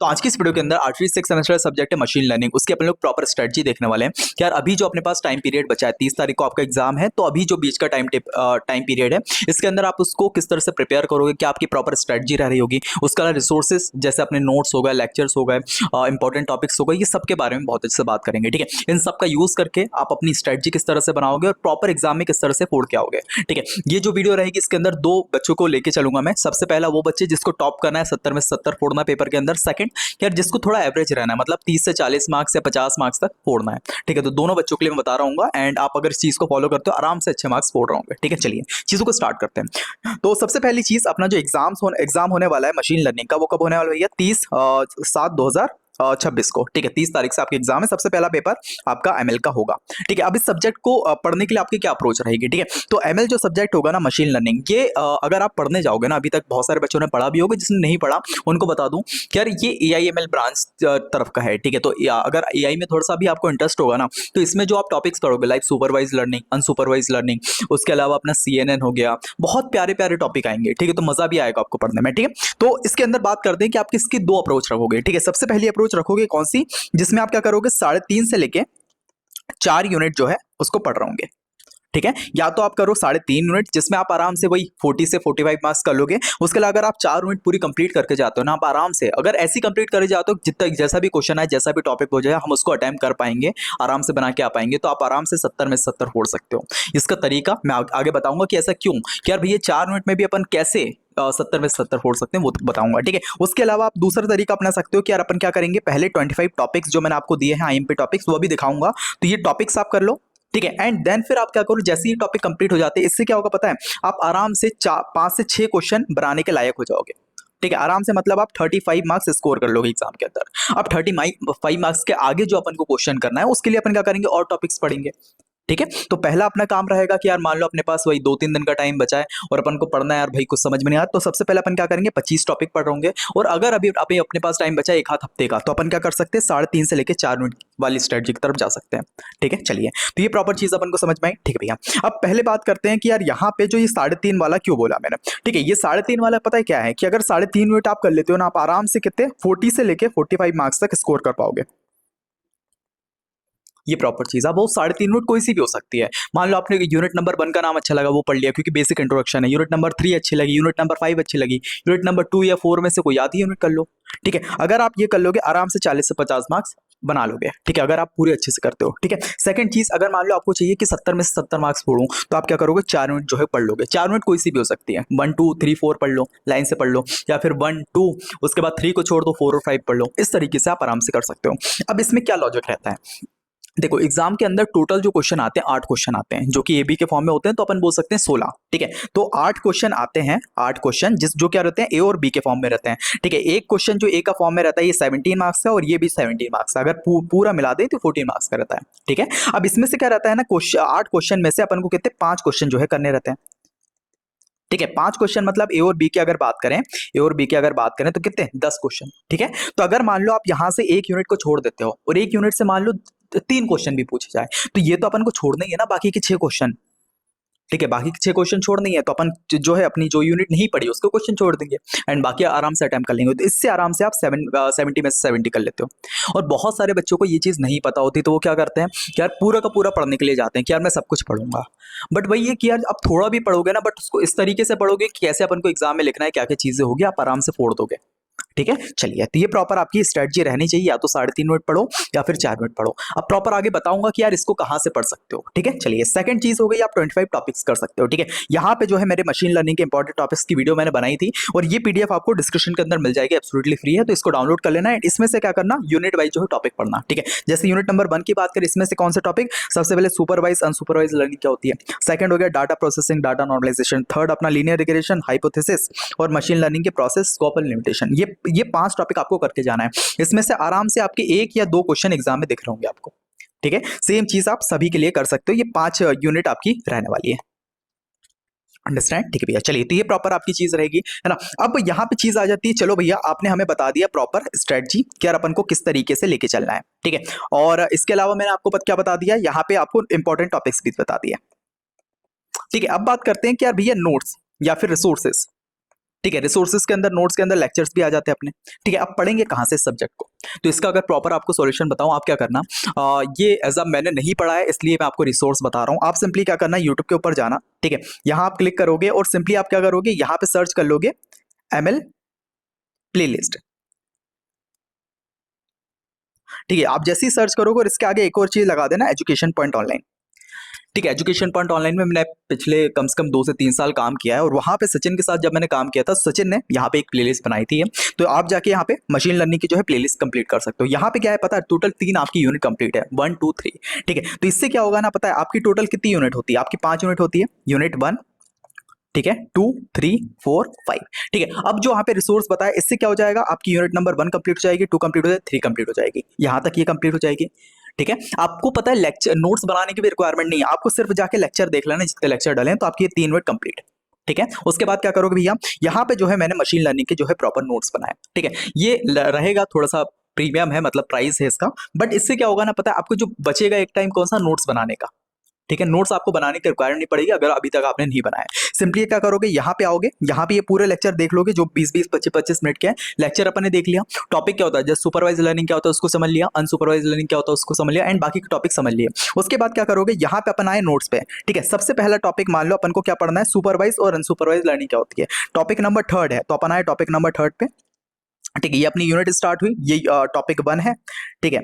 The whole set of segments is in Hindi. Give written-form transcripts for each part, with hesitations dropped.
तो आज की इस वीडियो के अंदर 8वीं 6 सेमेस्टर सब्जेक्ट है मशीन लर्निंग, उसके अपन लोग प्रॉपर स्ट्रेटजी देखने वाले हैं कि यार अभी जो अपने पास टाइम पीरियड बचा है 30 तारीख को आपका एग्जाम है, तो अभी जो बीच का टाइम पीरियड है इसके अंदर आप उसको किस तरह से प्रिपेयर करोगे, क्या आपकी प्रॉपर स्ट्रेटजी रह रही होगी, उसका रिसोर्सेज जैसे अपने नोट्स हो गए, लेक्चर्स हो गए, इंपॉर्टेंट टॉपिक्स हो गए, ये सब के बारे में बहुत अच्छे से बात करेंगे। ठीक है, इन सब का यूज करके आप अपनी स्ट्रेटजी किस तरह से बनाओगे और प्रॉपर एग्जाम में किस तरह से फोड़ के आओगे। ठीक है, ये जो वीडियो रहेगी इसके अंदर दो बच्चों को लेके चलूंगा मैं। सबसे पहला वो बच्चे जिसको टॉप करना है, 70 में 70 फोड़ना पेपर के अंदर। सेकंड यार जिसको थोड़ा एवरेज रहना है, मतलब 30 से 40 मार्क्स या 50 मार्क्स तक फोड़ना है। ठीक है, तो दोनों बच्चों के लिए मैं बता रहा हूँ एंड आप अगर इस चीज को फॉलो करते हो आराम से अच्छे मार्क्स फोड़ रहे होंगे। ठीक है, चलिए चीजों को स्टार्ट करते हैं। तो सबसे पहली चीज, अपना जो एग्जाम होने वाला है मशीन लर्निंग का, वो कब होने वाला है भैया? 30/7/2026 को। ठीक है, 30 तारीख से आपका एग्जाम है। सबसे पहला पेपर आपका एमएल का होगा। ठीक है, अब इस सब्जेक्ट को पढ़ने के लिए आपकी क्या अप्रोच रहेगी? ठीक है, तो एमएल जो सब्जेक्ट होगा ना, मशीन लर्निंग, ये अगर आप पढ़ने जाओगे ना, अभी तक बहुत सारे बच्चों ने पढ़ा भी होगा, जिसने नहीं पढ़ा उनको बता दूं कि यार ये एआईएमएल ब्रांच तरफ का है। ठीक है, तो अगर एआई में थोड़ा सा भी आपको इंटरेस्ट होगा ना, तो इसमें जो आप टॉपिक्स पढ़ोगे like supervised learning, unsupervised learning, उसके अलावा अपना सीएनएन हो गया, बहुत प्यारे प्यारे टॉपिक आएंगे। ठीक है, तो मजा भी आएगा आपको पढ़ने में। ठीक है, तो इसके अंदर बात करते हैं कि आप किसकी दो अप्रोच रखोगे। ठीक है, सबसे पहली अप्रोच रखोगे कौन सी, जिसमें आप क्या करोगे, 3.5 से लेके 4 यूनिट जो है उसको पढ़ रहे होंगे। ठीक है, या तो आप करो 3.5 यूनिट जिसमें आप आराम से वही 40 से 45 मार्क्स कर लोगे। उसके अलावा अगर आप 4 यूनिट पूरी कंप्लीट करके जाते हो ना, आप आराम से अगर ऐसी कंप्लीट करे जाते हो, जितना जैसा भी क्वेश्चन है, जैसा भी टॉपिक हो जाए, हम उसको अटेम्प्ट कर पाएंगे, आराम से बना के आ पाएंगे, तो आप आराम से 70 में 70 फोड़ सकते हो। इसका तरीका मैं आगे बताऊंगा कि ऐसा क्यों, कि यार भैया 4 यूनिट में भी अपन कैसे 70 में 70 फोड़ सकते हैं, वो बताऊंगा। ठीक है, उसके अलावा आप दूसरा तरीका अपना सकते हो कि यार अपन क्या करेंगे, पहले 25 टॉपिक्स जो मैंने आपको दिए हैं आईएमपी टॉपिक्स, वो भी दिखाऊंगा, तो ये टॉपिक्स आप कर लो। ठीक है, एंड देन फिर आप क्या करो, जैसे ही टॉपिक कंप्लीट हो जाते हैं, इससे क्या होगा पता है, आप आराम से 5 से 6 क्वेश्चन बनाने के लायक हो जाओगे। ठीक है, आराम से, मतलब आप 35 मार्क्स स्कोर कर लोगे एग्जाम के अंदर। अब 35 मार्क्स के आगे जो अपन को क्वेश्चन करना है, उसके लिए अपन क्या करेंगे, और टॉपिक्स पढ़ेंगे। ठीक है, तो पहला अपना काम रहेगा कि यार मान लो अपने पास वही 2-3 दिन का टाइम बचा है और अपन को पढ़ना है, यार भाई कुछ समझ में नहीं आया, तो सबसे पहले अपन क्या करेंगे, 25 टॉपिक पढ़ होंगे। और अगर अभी अपने पास टाइम बचा है एक हाथ हफ्ते का, तो अपन क्या कर सकते हैं, 3.5 से लेकर 4 मिनट वाली स्ट्रेटजी की तरफ जा सकते हैं। ठीक है, चलिए, तो ये प्रॉपर चीज अपन को समझ में आई। ठीक है भैया, अब पहले बात करते हैं कि यार यहाँ पे जो ये 3.5 वाला क्यों बोला मैंने। ठीक है, ये 3.5 वाला पता है क्या है, कि अगर 3.5 मिनट आप कर लेते हो ना, आप आराम से कितने 40 से लेके 45 मार्क्स तक स्कोर कर पाओगे। ये प्रॉपर चीज है। वो 3.5 मिनट कोई सी भी हो सकती है। मान लो आपने यूनिट नंबर 1 का नाम अच्छा लगा, वो पढ़ लिया क्योंकि बेसिक इंट्रोडक्शन है। यूनिट नंबर 3 अच्छी लगी, यूनिट नंबर 5 अच्छी लगी, यूनिट नंबर 2 या 4 में से कोई आधी यूनिट कर लो। ठीक है, अगर आप ये कर लोगे आराम से 40 से 50 मार्क्स बना लोगे। ठीक है, अगर आप पूरे अच्छे से करते हो। ठीक है, सेकंड चीज, अगर मान लो आपको चाहिए कि 70 में से 70 मार्क्स फोड़ूं, तो आप क्या करोगे, 4 यूनिट जो है पढ़ लोगे। 4 यूनिट कोई सी भी हो सकती है, 1 2 3 4 पढ़ लो, लाइन से पढ़ लो, या फिर 1 2 उसके बाद 3 को छोड़ दो, 4 और 5 पढ़ लो। इस तरीके से आप आराम से कर सकते हो। अब इसमें क्या लॉजिक रहता है, देखो एग्जाम के अंदर टोटल जो क्वेश्चन आते हैं 8 क्वेश्चन आते हैं, जो कि एबी के फॉर्म में होते हैं, तो अपन बोल सकते हैं 16। ठीक है, तो 8 क्वेश्चन आते हैं, 8 क्वेश्चन जो क्या रहते हैं, ए और बी के फॉर्म में रहते हैं। ठीक है, एक क्वेश्चन जो ए का फॉर्म में रहता है ये 17 मार्क्स का, और ये भी 17 मार्क्स का, अगर पूरा मिला दे तो 14 मार्क्स का रहता है। ठीक है, अब इसमें से क्या रहता है ना, 8 क्वेश्चन में से अपन को कितने 5 क्वेश्चन जो है करने रहते हैं। ठीक है, 5 क्वेश्चन, मतलब ए और बी की अगर बात करें, ए और बी की अगर बात करें तो कितने 10 क्वेश्चन। ठीक है, तो अगर मान लो आप यहां से एक यूनिट को छोड़ देते हो और एक यूनिट से मान लो 3 क्वेश्चन भी पूछे जाए, तो ये तो अपन को छोड़ना ही है ना बाकी के 6 क्वेश्चन। ठीक है, बाकी के 6 क्वेश्चन छोड़ नहीं है, तो अपन जो है अपनी जो यूनिट नहीं पढ़ी उसको क्वेश्चन छोड़ देंगे एंड बाकी आराम से अटेम्प्ट कर लेंगे। तो इससे आराम से आप 70 में से 70 कर लेते हो। और बहुत सारे बच्चों को ये चीज़ नहीं पता होती, तो वो क्या करते हैं कि यार पूरा का पूरा पढ़ने के लिए जाते हैं कि यार मैं सब कुछ पढ़ूंगा। बट वही है कि यार अब थोड़ा भी पढ़ोगे ना, बट उसको इस तरीके से पढ़ोगे कि कैसे अपन को एग्जाम में लिखना है, क्या क्या चीज़ें होगी, आप आराम से फोड़ दोगे। ठीक है, चलिए, तो ये प्रॉपर आपकी स्ट्रेटजी रहनी चाहिए, या तो 3.5 मिनट पढ़ो या फिर 4 मिनट पढ़ो। अब प्रॉपर आगे बताऊंगा कि यार इसको कहां से पढ़ सकते हो। ठीक है, चलिए, सेकंड चीज हो गई, आप 25 टॉपिक्स कर सकते हो। ठीक है, यहाँ पे जो है मेरे मशीन लर्निंग के इंपॉर्टेंट टॉपिक्स की वीडियो मैंने बनाई थी, और ये पीडीएफ आपको डिस्क्रिप्शन के अंदर मिल जाएगी, एब्सोल्युटली फ्री है, तो इसको डाउनलोड कर लेना है। इसमें से क्या करना, यूनिट वाइज जो है टॉपिक पढ़ना। ठीक है, जैसे यूनिट नंबर 1 की बात करें, इसमें से कौन से टॉपिक, सबसे पहले सुपरवाइज अनसुपरवाइज लर्निंग क्या होती है, सेकंड हो गया data processing, data normalization, third अपना लीनियर रिग्रेशन, हाइपोथेसिस और मशीन लर्निंग के प्रोसेस, स्कोप एंड लिमिटेशन। ये 5 टॉपिक आपको करके जाना है। इसमें से आराम से आपके 1 या 2 क्वेश्चन एग्जाम में दिख रहे होंगे आपको। ठीक है, सेम चीज आप सभी के लिए कर सकते हो। ये 5 यूनिट आपकी रहने वाली है। अंडरस्टैंड? ठीक है भैया, चलिए, तो ये प्रॉपर आपकी चीज रहेगी, है ना। अब यहाँ पे चीज आ जाती है, चलो भैया आपने हमें बता दिया प्रॉपर स्ट्रेटजी कि यार अपन को किस तरीके से लेके चलना है। ठीक है, और इसके अलावा मैंने आपको क्या बता दिया, यहाँ पे आपको इंपॉर्टेंट टॉपिक्स भी बता दिया। ठीक है, अब बात करते हैं कि यार भैया नोट्स या फिर रिसोर्सेस। ठीक है। रिसोर्सेज के अंदर, नोट्स के अंदर लेक्चर्स भी आ जाते हैं अपने। ठीक है, अब पढ़ेंगे कहाँ से सब्जेक्ट को, तो इसका अगर प्रॉपर आपको सॉल्यूशन बताऊं, आप क्या करना, ये एज अ मैंने नहीं पढ़ा है इसलिए मैं आपको रिसोर्स बता रहा हूं। आप सिंपली क्या करना है, यूट्यूब के ऊपर जाना, ठीक है, यहाँ आप क्लिक करोगे और सिंपली आप क्या करोगे, यहाँ पे सर्च कर लोगे ML प्लेलिस्ट। ठीक है, आप जैसे ही सर्च करोगे और इसके आगे एक और चीज लगा देना, एजुकेशन पॉइंट ऑनलाइन। ठीक है, एजुकेशन पॉइंट ऑनलाइन में मैंने पिछले कम से कम 2 से 3 साल काम किया है, और वहां पे सचिन के साथ जब मैंने काम किया था, सचिन ने यहाँ पे एक प्लेलिस्ट बनाई थी। तो आप जाके यहाँ पे मशीन लर्निंग की जो है प्लेलिस्ट कंप्लीट कर सकते हो। यहाँ पे क्या है पता है, टोटल 3 आपकी यूनिट कंप्लीट है, 1 2 3। ठीक है, तो इससे क्या होगा ना, पता है आपकी टोटल कितनी यूनिट होती है, आपकी 5 यूनिट होती है, यूनिट 1, ठीक है, 2 3 4 5। ठीक है, अब जो यहाँ पे रिसोर्स बताया, इससे क्या हो जाएगा, आपकी यूनिट नंबर 1 कंप्लीट हो जाएगी, 2 कंप्लीट हो जाएगी, 3 कंप्लीट हो जाएगी, यहाँ तक ये कंप्लीट हो जाएगी। ठीक है, आपको पता है लेक्चर नोट्स बनाने की भी रिक्वायरमेंट नहीं है, आपको सिर्फ जाके लेक्चर देख लेना, जितने लेक्चर डाले हैं, तो आपकी ये 3 यूनिट कंप्लीट। ठीक है, उसके बाद क्या करोगे भैया, यहाँ पे जो है मैंने मशीन लर्निंग के जो है प्रॉपर नोट्स बनाए। ठीक है, ये रहेगा थोड़ा सा प्रीमियम है, मतलब प्राइस है इसका, बट इससे क्या होगा ना, पता है आपको जो बचेगा एक टाइम कौन सा, नोट्स बनाने का। ठीक है, नोट्स आपको बनाने की रिक्वायरमेंट नहीं पड़ेगी अगर अभी तक आपने नहीं बनाया। सिंपली क्या करोगे, यहाँ पे आओगे, यहाँ पे ये पूरे लेक्चर देख लोगे जो 20-20 25-25 मिनट के हैं। लेक्चर अपन ने देख लिया, टॉपिक क्या होता है, जस्ट सुपरवाइज लर्निंग क्या होता है उसको समझ लिया, अनसुपरवाइज लर्निंग क्या होता है उसको समझ लिया, एंड बाकी के टॉपिक समझ लिए। उसके बाद क्या करोगे, यहाँ पे अपन आए नोट्स पे। ठीक है, सबसे पहला टॉपिक मान लो अपन को क्या पढ़ना है, सुपरवाइज और अनसुपरवाइज लर्निंग क्या होती है। टॉपिक नंबर 3 है, तो अपन आए टॉपिक नंबर 3 पे। ठीक है, ये अपनी यूनिट स्टार्ट हुई, ये टॉपिक 1 है। ठीक है,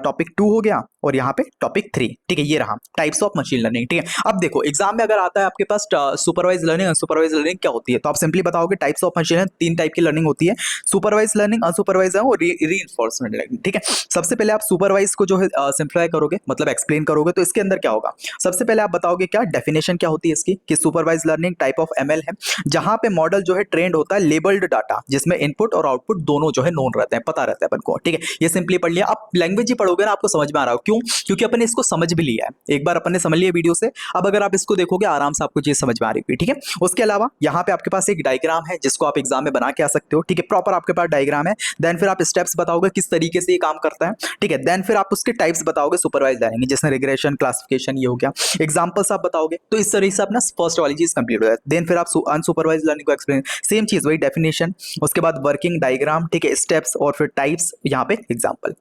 टॉपिक 2 हो गया, और यहाँ पे टॉपिक 3। ठीक है, ये रहा टाइप्स ऑफ मशीन लर्निंग। ठीक है, अब देखो एग्जाम में अगर आता है आपके पास सुपरवाइज लर्निंग, अनसुपरवाइज लर्निंग क्या होती है, तो आप सिंपली बताओगे types of machine learning, 3 type की लर्निंग होती है, सुपरवाइज लर्निंग, अनसुपरवाइज और रीइंफोर्समेंट लर्निंग। ठीक है, सबसे पहले आप सुपरवाइज को जो है सिंप्लीफाई करोगे, मतलब एक्सप्लेन करोगे, तो इसके अंदर क्या होगा, सबसे पहले आप बताओगे क्या डेफिनेशन क्या होती है इसकी, कि supervise learning type of ML है, जहां पे मॉडल जो है ट्रेंड होता है लेबल्ड डाटा, जिसमें इनपुट और आउटपुट दोनों जो है नोन रहते हैं, पता रहता है अपन को। ठीक है, ये सिंपली पढ़ लिया, आप लैंग्वेज ही पढ़ोगे ना आपको समझ में आ रहा हो, क्यों, क्योंकि अपन ने इसको समझ भी लिया है, एक बार अपन ने समझ लिया वीडियो से, अब अगर आप इसको देखोगे आराम से आपको चीज समझ में आ रही है। ठीक है, उसके अलावा यहाँ पे आपके पास एक डायग्राम है जिसको आप एग्जाम में बना के आ सकते हो। ठीक है, प्रॉपर आपके पास डायग्राम है, देन फिर आप स्टेप्स बताओगे किस तरीके से ये काम करता है। ठीक है, देन फिर आप उसके टाइप्स बताओगे सुपरवाइज लर्निंग, जैसे रिग्रेशन, क्लासिफिकेशन, ये हो गया, एग्जांपल्स आप बताओगे, तो इस तरीके से अपना फर्स्ट वाली चीज कंप्लीट हो जाए। देन फिर आप अनसुपरवाइज लर्निंग को एक्सप्लेन, सेम चीज वही डेफिनेशन, उसके बाद वर्किंग डायग्राम, ठीक है, स्टेप्स, और फिर टाइप्स, यहाँ पे एग्जाम्पल।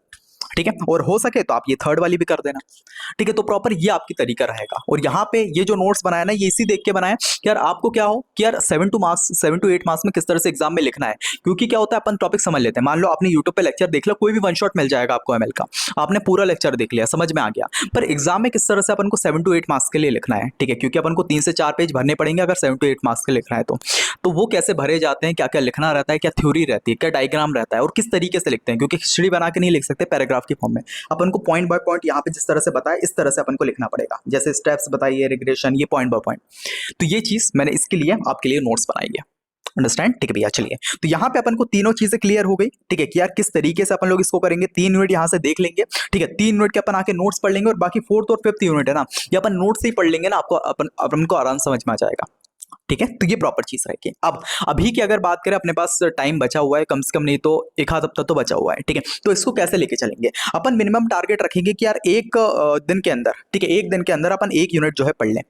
ठीक है, और हो सके तो आप ये 3rd वाली भी कर देना। ठीक है, तो प्रॉपर ये आपकी तरीका रहेगा, और यहाँ पे ये जो नोट्स बनाया ना, ये इसी देख के बनाया कि यार आपको क्या हो कि यार 7 to 8 मार्क्स में किस तरह से एग्जाम में लिखना है। क्योंकि क्या होता है, अपन टॉपिक समझ लेते हैं, मान लो आपने यूट्यूब पे लेक्चर देख लिया, कोई भी 1 शॉट मिल जाएगा आपको ML का, आपने पूरा लेक्चर देख लिया, समझ में आ गया, पर एग्जाम में किस तरह से अपन को 7 to 8 मार्क्स के लिए लिखना है। ठीक है, क्योंकि अपन को 3 से 4 पेज भरने पड़ेंगे अगर 7 to 8 मार्क्स के लिखना है, तो वो कैसे भरे जाते हैं, क्या क्या लिखना रहता है, क्या थ्योरी रहती है, क्या डायग्राम रहता है, और किस तरीके से लिखते हैं, क्योंकि खिचड़ी बना के नहीं लिख सकते पैराग्राफ की फॉर्म में, अपन को पॉइंट बाय पॉइंट यहाँ पे जिस तरह से बताया इस तरह से अपन को लिखना पड़ेगा, जैसे स्टेप्स बताइए, रिग्रेशन, ये पॉइंट बाय पॉइंट। तो ये चीज मैंने इसके लिए आपके लिए नोट्स बनाई है, अंडरस्टैंड। ठीक है भैया, चलिए, तो यहाँ पे अपन को तीनों चीजें क्लियर हो गई। ठीक है, कि यार किस तरीके से अपन लोग इसको करेंगे, 3 यूनिट यहाँ से देख लेंगे। ठीक है, 3 यूनिट के अपन आके नोट्स पढ़ लेंगे, और बाकी 4th और 5th यूनिट है ना, ये अपन नोट्स से ही पढ़ लेंगे ना, आपको अपन को आराम समझ में आ जाएगा। ठीक है, तो ये प्रॉपर चीज रहेगी। अब अभी की अगर बात करें, अपने पास टाइम बचा हुआ है, कम से कम नहीं तो 1 आध हफ्ता तो बचा हुआ है। ठीक है, तो इसको कैसे लेके चलेंगे, अपन मिनिमम टारगेट रखेंगे कि यार एक दिन के अंदर, ठीक है, एक दिन के अंदर अपन 1 यूनिट जो है पढ़ लें।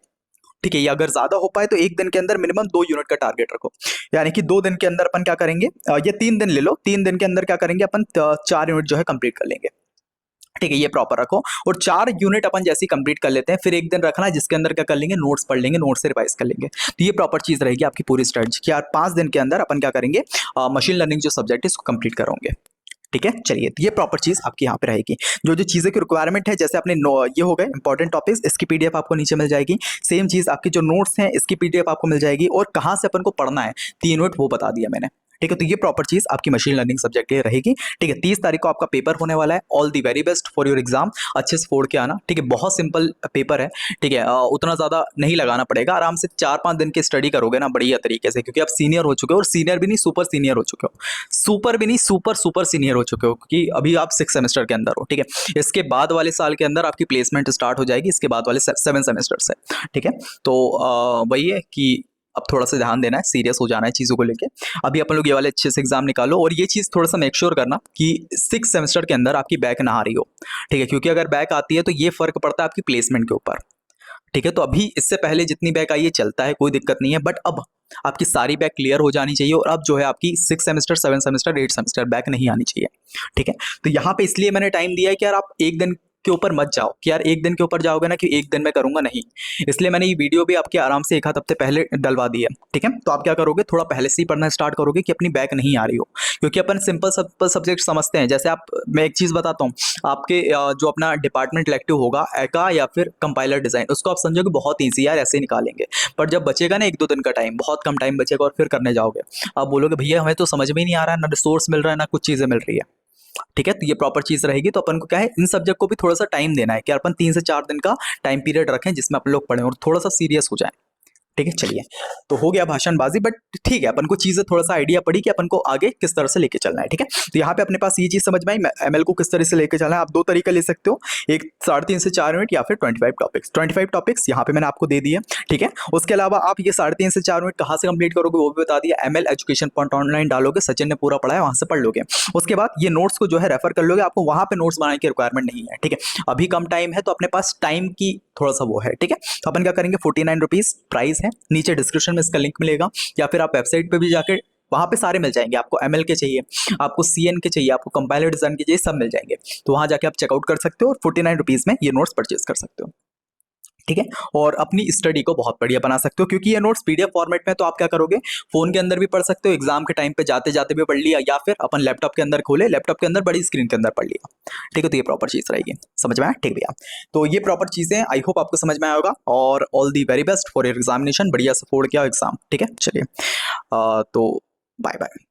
ठीक है, ये अगर ज्यादा हो पाए तो एक दिन के अंदर मिनिमम 2 यूनिट का टारगेट रखो, यानी कि 2 दिन के अंदर अपन क्या करेंगे, ये 3 दिन ले लो, 3 दिन के अंदर क्या करेंगे अपन, 4 यूनिट जो है कंप्लीट कर लेंगे। ठीक है, ये प्रॉपर रखो, और 4 यूनिट अपन जैसे ही कंप्लीट कर लेते हैं, फिर एक दिन रखना है जिसके अंदर क्या कर लेंगे, नोट्स पढ़ लेंगे, नोट्स से रिवाइज कर लेंगे। तो ये प्रॉपर चीज रहेगी आपकी पूरी स्ट्रेटजी कि यार 5 दिन के अंदर अपन क्या करेंगे, मशीन लर्निंग जो सब्जेक्ट है इसको कंप्लीट करोगे। ठीक है, चलिए, तो ये प्रॉपर चीज आपकी यहाँ पे रहेगी। जो जो चीजें की रिक्वायरमेंट है, जैसे अपने ये हो गए इंपॉर्टेंट टॉपिक्स, इसकी PDF आपको नीचे मिल जाएगी। सेम चीज आपकी जो नोट्स हैं इसकी PDF आपको मिल जाएगी, और कहाँ से अपन को पढ़ना है 3 यूनिट वो बता दिया मैंने। ठीक है, तो ये प्रॉपर चीज आपकी मशीन लर्निंग सब्जेक्ट के लिए रहेगी। ठीक है, 30 तारीख को आपका पेपर होने वाला है। All the very best for your exam, अच्छे से फोड़ के आना। ठीक है, बहुत सिंपल पेपर है। ठीक है, उतना ज्यादा नहीं लगाना पड़ेगा, आराम से 4-5 दिन की स्टडी करोगे ना बढ़िया तरीके से, क्योंकि आप सीनियर हो चुके हो, और सीनियर भी नहीं सुपर सीनियर हो चुके हो, सुपर भी नहीं सुपर सुपर सीनियर हो चुके हो, क्योंकि अभी आप 6 सेमेस्टर के अंदर हो। ठीक है, इसके बाद वाले साल के अंदर आपकी प्लेसमेंट स्टार्ट हो जाएगी, इसके बाद वाले 7 सेमेस्टर से। ठीक है, तो वही है कि अब थोड़ा सा ध्यान देना है, सीरियस हो जाना है चीज़ों को लेके। अभी अपन लोग ये वाले अच्छे से एग्जाम निकालो, और ये चीज़ थोड़ा सा मेक श्योर करना कि 6 सेमेस्टर के अंदर आपकी बैक ना आ रही हो। ठीक है, क्योंकि अगर बैक आती है तो ये फर्क पड़ता है आपकी प्लेसमेंट के ऊपर। ठीक है, तो अभी इससे पहले जितनी बैक आई है चलता है, कोई दिक्कत नहीं है, बट अब आपकी सारी बैक क्लियर हो जानी चाहिए और अब जो है आपकी 6 सेमेस्टर 7 सेमेस्टर 8 सेमेस्टर बैक नहीं आनी चाहिए, ठीक है। तो यहाँ पे इसलिए मैंने टाइम दिया है कि यार आप एक दिन के ऊपर मत जाओ कि यार एक दिन के ऊपर जाओगे ना कि एक दिन में करूंगा, नहीं। इसलिए मैंने ये वीडियो भी आपके आराम से एक आध हफ्ते पहले डलवा दी है, ठीक है। तो आप क्या करोगे, थोड़ा पहले से ही पढ़ना स्टार्ट करोगे कि अपनी बैक नहीं आ रही हो, क्योंकि अपन सिंपल सब्जेक्ट समझते हैं। जैसे आप, मैं एक चीज़ बताता हूँ, आपके जो अपना डिपार्टमेंट इलेक्टिव होगा एका या फिर कंपाइलर डिज़ाइन, उसको आप समझोगे बहुत ईजी यार ऐसे ही निकालेंगे। पर जब बचेगा ना 1-2 दिन का टाइम, बहुत कम टाइम बचेगा और फिर करने जाओगे, आप बोलोगे भैया हमें तो समझ में ही नहीं आ रहा है, ना रिसोर्स मिल रहा है ना कुछ चीज़ें मिल रही है, ठीक है। तो ये प्रॉपर चीज़ रहेगी। तो अपन को क्या है, इन सब्जेक्ट को भी थोड़ा सा टाइम देना है कि अपन 3 से 4 दिन का टाइम पीरियड रखें जिसमें अपन लोग पढ़ें और थोड़ा सा सीरियस हो जाएं, ठीक है। चलिए, तो हो गया भाषणबाजी, बट ठीक है, अपन को चीज़ें थोड़ा सा आइडिया पड़ी कि अपन को आगे किस तरह से लेके चलना है, ठीक है। तो यहाँ पे अपने पास ये चीज़ समझ में आई, एमएल को किस तरह से लेके चलना है। आप 2 तरीका ले सकते हो, एक 3.5 से 4 मिनट या फिर 25 टॉपिक्स यहाँ पे मैंने आपको दे दिए, ठीक है। उसके अलावा आप ये 3.5 से 4 मिनट कहाँ से कंप्लीट करोगे वो भी बता दिया। एमएल एजुकेशन पॉइंट ऑनलाइन डालोगे, सचिन ने पूरा पढ़ा है, वहाँ से पढ़ लोगे। उसके बाद ये नोट्स को जो है रेफर कर लोगे, आपको वहाँ पे नोट्स बनाने की रिक्वायरमेंट नहीं है, ठीक है। अभी कम टाइम है तो अपने पास टाइम की थोड़ा सा वो है, ठीक है। तो अपन क्या करेंगे, 49 रुपीज़ प्राइस है, नीचे डिस्क्रिप्शन में इसका लिंक मिलेगा, या फिर आप वेबसाइट पे भी जाके वहाँ पे सारे मिल जाएंगे। आपको एमएल के चाहिए, आपको सीएन के चाहिए, आपको कंपाइलर डिजाइन के चाहिए, सब मिल जाएंगे। तो वहाँ जाके आप चेकआउट कर सकते हो और 49 रुपीज़ में ये नोट्स परचेज कर सकते हो, ठीक है। और अपनी स्टडी को बहुत बढ़िया बना सकते हो, क्योंकि ये नोट्स पीडीएफ फॉर्मेट में। तो आप क्या करोगे, फोन के अंदर भी पढ़ सकते हो, एग्जाम के टाइम पे जाते जाते भी पढ़ लिया, या फिर अपन लैपटॉप के अंदर खोले, लैपटॉप के अंदर बड़ी स्क्रीन के अंदर पढ़ लिया, ठीक है। तो ये प्रॉपर चीज़ रहेगी, समझ में आया, ठीक भैया। तो ये प्रॉपर चीज़ें आई होप आपको समझ में आया होगा, और all the very best for your examination, बढ़िया सपोर्ट किया एग्जाम, ठीक है। चलिए, तो बाय बाय।